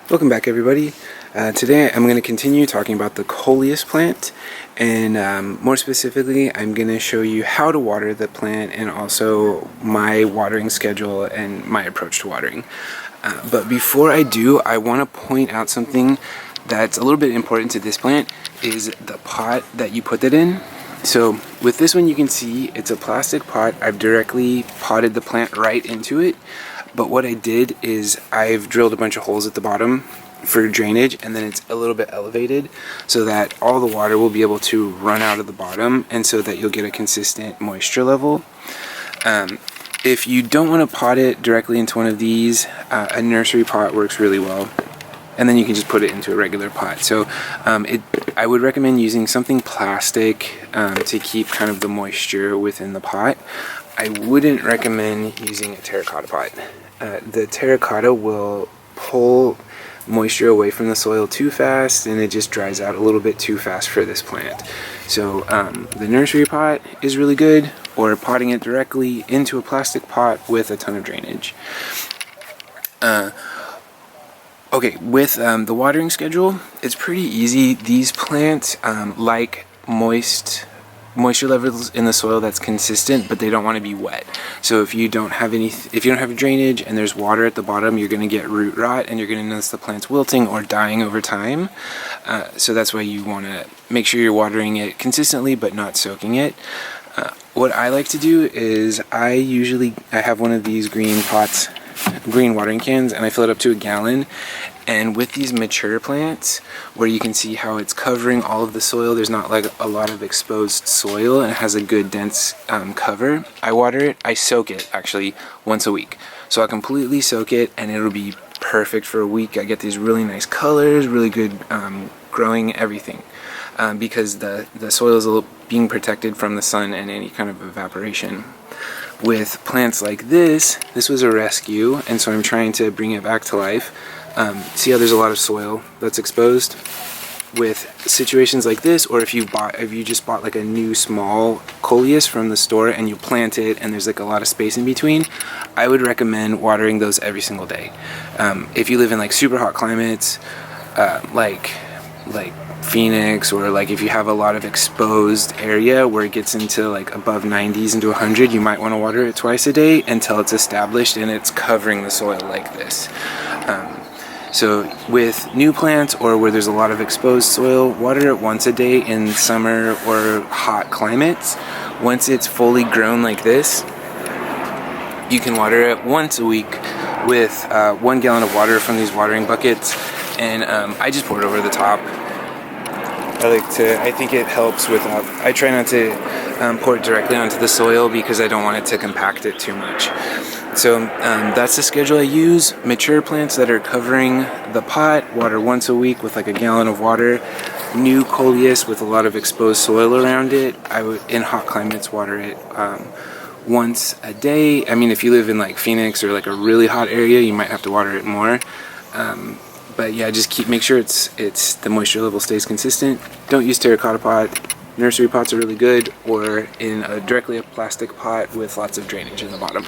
Welcome back, everybody. Today I'm going to continue talking about the Coleus plant, and more specifically I'm going to show you how to water the plant and also my watering schedule and my approach to watering. But before I do, I want to point out something that's a little bit important to this plant is the pot that you put it in. So with this one, you can see it's a plastic pot. I've directly potted the plant right into it. But what I did is I've drilled a bunch of holes at the bottom for drainage, and then it's a little bit elevated so that all the water will be able to run out of the bottom and so that you'll get a consistent moisture level. If you don't want to pot it directly into one of these, a nursery pot works really well. And then you can just put it into a regular pot. So I would recommend using something plastic to keep kind of the moisture within the pot. I wouldn't recommend using a terracotta pot. The terracotta will pull moisture away from the soil too fast, and it just dries out a little bit too fast for this plant. So the nursery pot is really good, or potting it directly into a plastic pot with a ton of drainage. Okay, with the watering schedule, it's pretty easy. These plants like moisture levels in the soil that's consistent, but they don't want to be wet. So if you don't have drainage and there's water at the bottom, you're going to get root rot and you're going to notice the plants wilting or dying over time. So that's why you want to make sure you're watering it consistently but not soaking it. What I like to do is I have one of these green watering cans, and I fill it up to a gallon. And with these mature plants, where you can see how it's covering all of the soil, there's not like a lot of exposed soil and it has a good dense cover, I soak it actually once a week. So I completely soak it and it'll be perfect for a week. I get these really nice colors, really good growing, everything. Because the soil is being protected from the sun and any kind of evaporation. With plants like this was a rescue, and so I'm trying to bring it back to life. See how there's a lot of soil that's exposed? With situations like this, or if you just bought like a new small Coleus from the store and you plant it and there's like a lot of space in between, I would recommend watering those every single day. If you live in like super hot climates, like Phoenix, or like if you have a lot of exposed area where it gets into like above 90s into 100, you might want to water it twice a day until it's established and it's covering the soil like this. So with new plants or where there's a lot of exposed soil, water it once a day in summer or hot climates. Once it's fully grown like this, you can water it once a week with 1 gallon of water from these watering buckets, and I just pour it over the top. I think it helps with, I try not to pour it directly onto the soil because I don't want it to compact it too much. So that's the schedule I use. Mature plants that are covering the pot, water once a week with like a gallon of water. New Coleus with a lot of exposed soil around it, I would, in hot climates, water it once a day. I mean, if you live in like Phoenix or like a really hot area, you might have to water it more. But yeah, just make sure the moisture level stays consistent. Don't use terracotta pot. Nursery pots are really good, or in directly a plastic pot with lots of drainage in the bottom.